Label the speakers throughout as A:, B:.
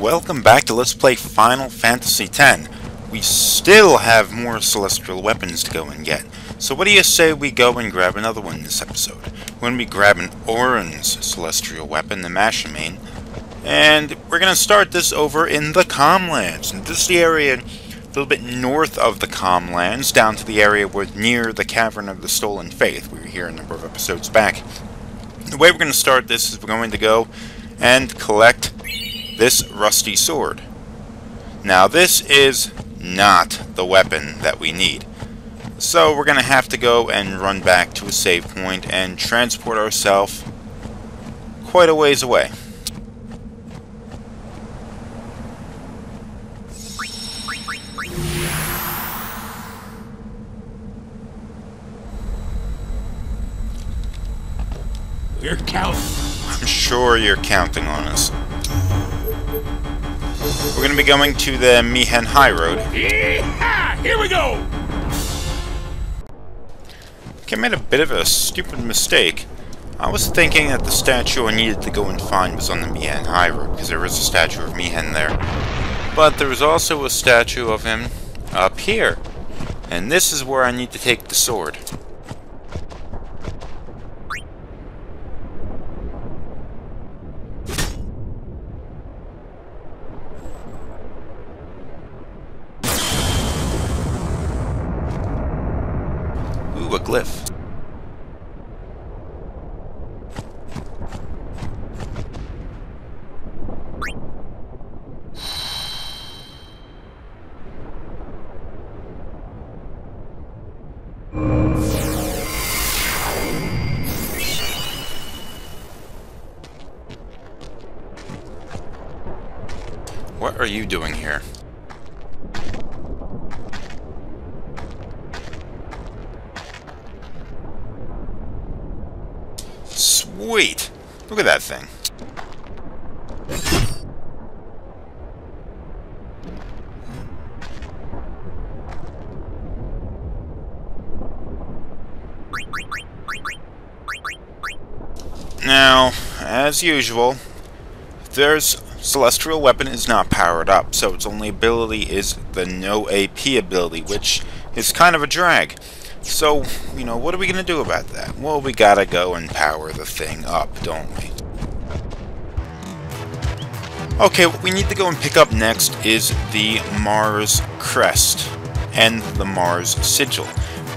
A: Welcome back to Let's Play Final Fantasy X. We still have more celestial weapons to go and get. So what do you say we go and grab another one this episode? We're going to be grabbing Auron's celestial weapon, the Masamune. And we're going to start this over in the Calmlands. And this is the area a little bit north of the Calmlands, down to the area where near the Cavern of the Stolen Faith. We were here a number of episodes back. The way we're going to start this is we're going to go and collect this rusty sword. Now this is not the weapon that we need. So we're going to have to go and run back to a save point and transport ourselves quite a ways away.
B: You're counting.
A: I'm sure you're counting on us. We're going to be going to the Mihen High Road.
B: Yeehaw! Here we go!
A: Okay, I made a bit of a stupid mistake. I was thinking that the statue I needed to go and find was on the Mihen High Road, because there is a statue of Mihen there. But there was also a statue of him up here. And this is where I need to take the sword. A glyph. What are you doing here? Sweet! Look at that thing. Now, as usual, there's celestial weapon is not powered up, so its only ability is the no AP ability, which is kind of a drag. So, you know, what are we going to do about that? Well, we gotta go and power the thing up, don't we? Okay, what we need to go and pick up next is the Mars Crest and the Mars Sigil.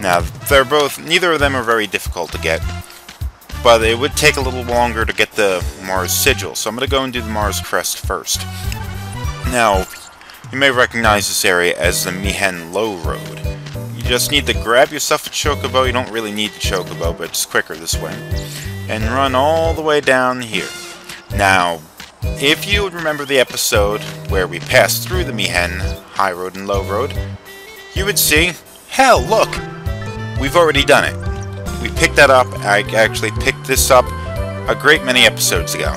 A: Now, they're both, neither of them are very difficult to get, but it would take a little longer to get the Mars Sigil, so I'm going to go and do the Mars Crest first. Now, you may recognize this area as the Mihen Low Road. You just need to grab yourself a chocobo. You don't really need the chocobo, but it's quicker this way. And run all the way down here. Now, if you would remember the episode where we passed through the Mihen High Road and Low Road, you would see, hell, look! We've already done it. We picked that up. I actually picked this up a great many episodes ago.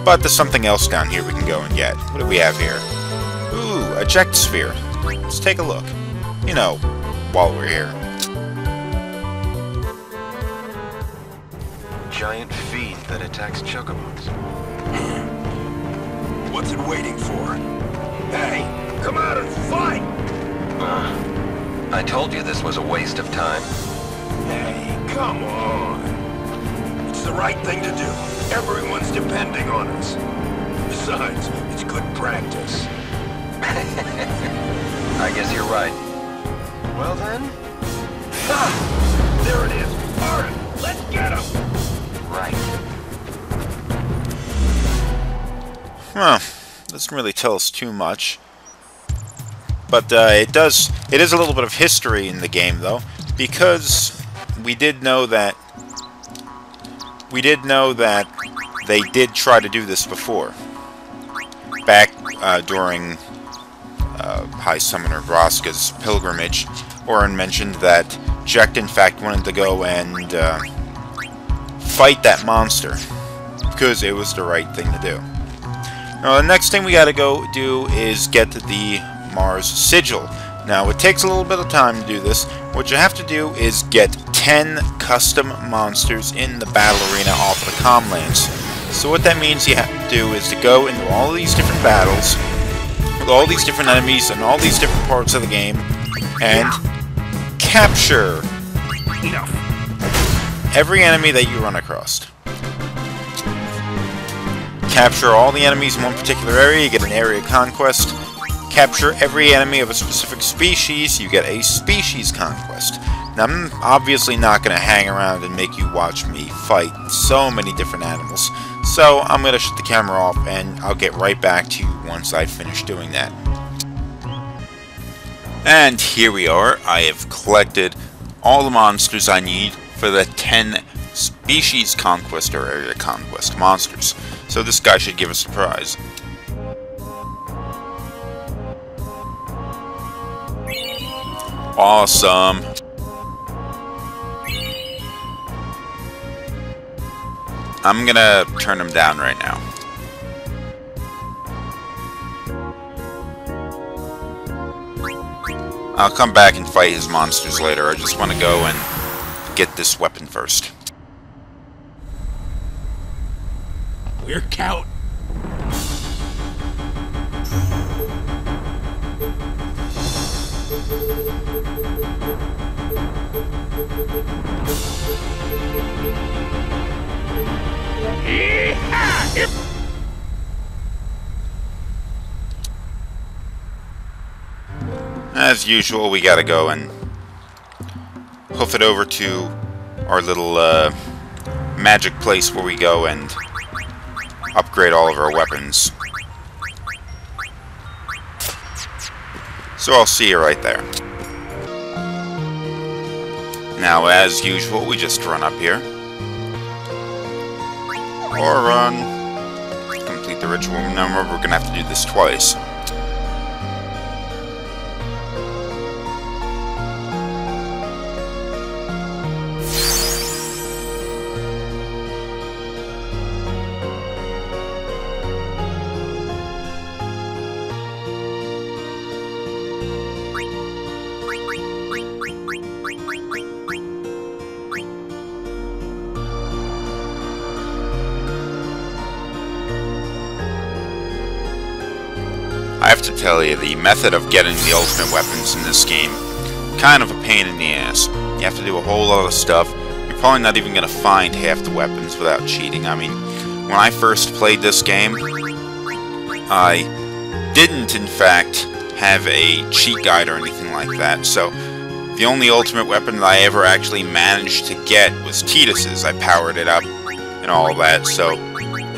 A: But there's something else down here we can go and get. What do we have here? Ooh, a eject sphere. Let's take a look. You know, while we're here.
C: Giant feed that attacks chocobos.
B: What's it waiting for? Hey, come out and fight!
C: I told you this was a waste of time.
B: Hey, come on. It's the right thing to do. Everyone's depending on us. Besides, it's good practice.
C: I guess you're right. Well then?
B: Ha! There it is! Auron, let's get him!
C: Right.
A: Huh. Doesn't really tell us too much. But it is a little bit of history in the game, though, because we did know that they did try to do this before. Back during High Summoner Vraska's pilgrimage, Auron mentioned that Jecht in fact wanted to go and fight that monster, because it was the right thing to do. Now the next thing we gotta go do is get to the Mars Sigil. Now it takes a little bit of time to do this. What you have to do is get 10 custom monsters in the battle arena off the Calmlands. So what that means you have to do is to go into all these different battles, with all these different enemies and all these different parts of the game, and capture every enemy that you run across. Capture all the enemies in one particular area, you get an area conquest. Capture every enemy of a specific species, you get a species conquest. Now, I'm obviously not going to hang around and make you watch me fight so many different animals, so I'm going to shut the camera off and I'll get right back to you once I finish doing that. And here we are. I have collected all the monsters I need for the 10 species conquest or area conquest monsters. So this guy should give us a prize. Awesome. I'm gonna turn him down right now. I'll come back and fight his monsters later. I just want to go and get this weapon first.
B: We're count.
A: As usual, we gotta go and hoof it over to our little magic place where we go and upgrade all of our weapons. So I'll see you right there. Now, as usual, we just run up here. Auron. Complete the ritual. Remember, we're gonna have to do this twice. I have to tell you, the method of getting the ultimate weapons in this game, kind of a pain in the ass. You have to do a whole lot of stuff. You're probably not even going to find half the weapons without cheating. I mean, when I first played this game, I didn't, in fact, have a cheat guide or anything like that, so the only ultimate weapon that I ever actually managed to get was Tidus's. I powered it up and all that, so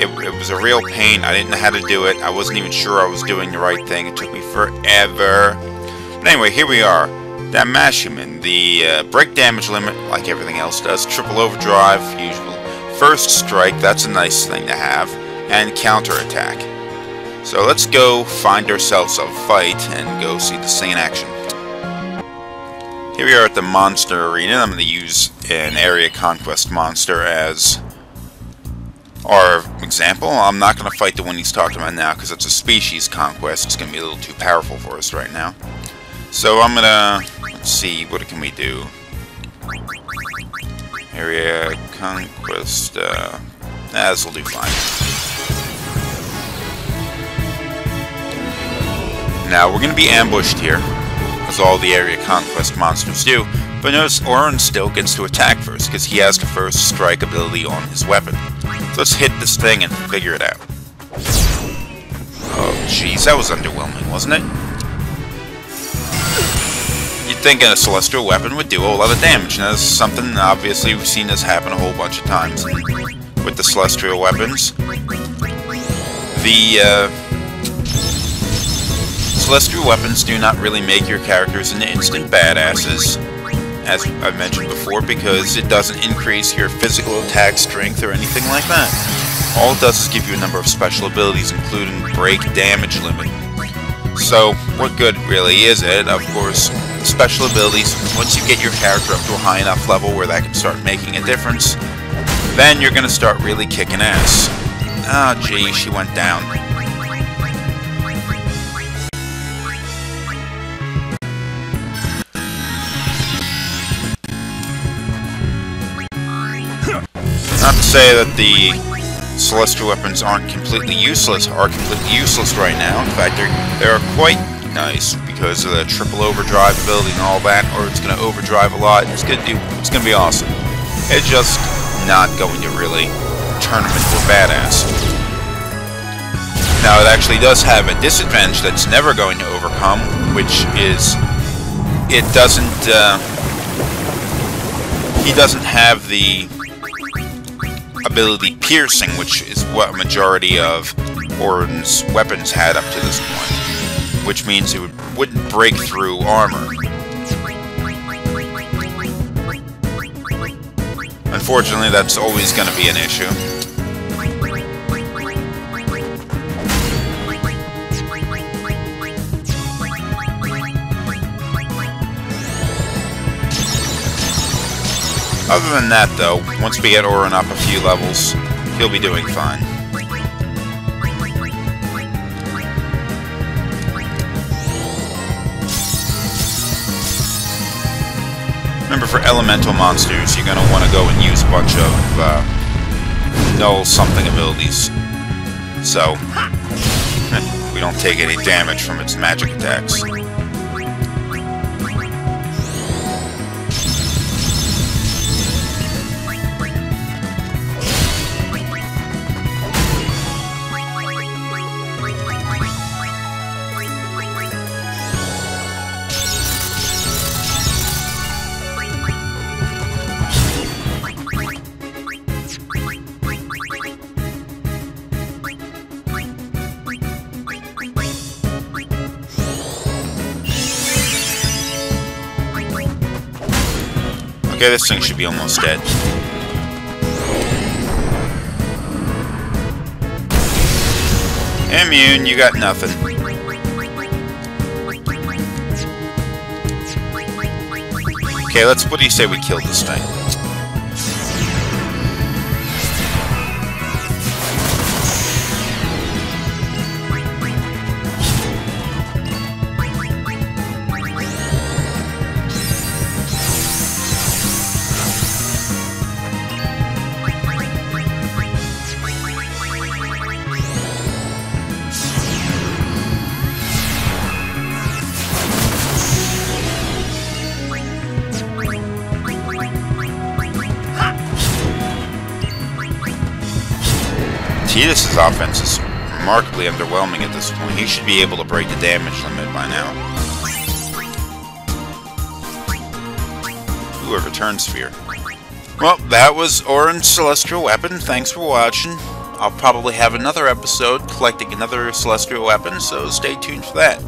A: it was a real pain. I didn't know how to do it. I wasn't even sure I was doing the right thing. It took me forever. But anyway, here we are. That Masamune, the break damage limit, like everything else does. Triple overdrive, usual. First strike, that's a nice thing to have. And counterattack. So let's go find ourselves a fight and go see this thing in action. Here we are at the monster arena. I'm going to use an area conquest monster as our example. I'm not going to fight the one he's talking about now because it's a species conquest. It's going to be a little too powerful for us right now. So I'm going to, let's see, what can we do? Area conquest, this will do fine. Now we're going to be ambushed here, as all the area conquest monsters do. But notice Auron still gets to attack first because he has the first strike ability on his weapon. So let's hit this thing and figure it out. Oh jeez, that was underwhelming, wasn't it? You'd think a celestial weapon would do a lot of damage, and that's something obviously we've seen this happen a whole bunch of times with the celestial weapons. The celestial weapons do not really make your characters into instant badasses, as I've mentioned before, because it doesn't increase your physical attack strength or anything like that. All it does is give you a number of special abilities, including break damage limit. So, what good really is it? Of course, the special abilities, once you get your character up to a high enough level where that can start making a difference, then you're going to start really kicking ass. Ah, gee, she went down. Not to say that the celestial weapons are completely useless right now. In fact, they're quite nice because of the triple overdrive ability and all that, or it's going to overdrive a lot. It's going to be awesome. It's just not going to really turn him into a badass. Now, it actually does have a disadvantage that's never going to overcome, which is it doesn't. He doesn't have the ability piercing, which is what a majority of Auron's weapons had up to this point, which means it wouldn't break through armor. Unfortunately, that's always going to be an issue. Other than that, though, once we get Auron up a few levels, he'll be doing fine. Remember, for elemental monsters, you're going to want to go and use a bunch of null something abilities, so we don't take any damage from its magic attacks. Okay, this thing should be almost dead. Immune, you got nothing. Okay, what do you say we kill this thing? Tidus' offense is remarkably underwhelming at this point. He should be able to break the damage limit by now. Ooh, a return sphere. Well, that was Auron's celestial weapon. Thanks for watching. I'll probably have another episode collecting another celestial weapon, so stay tuned for that.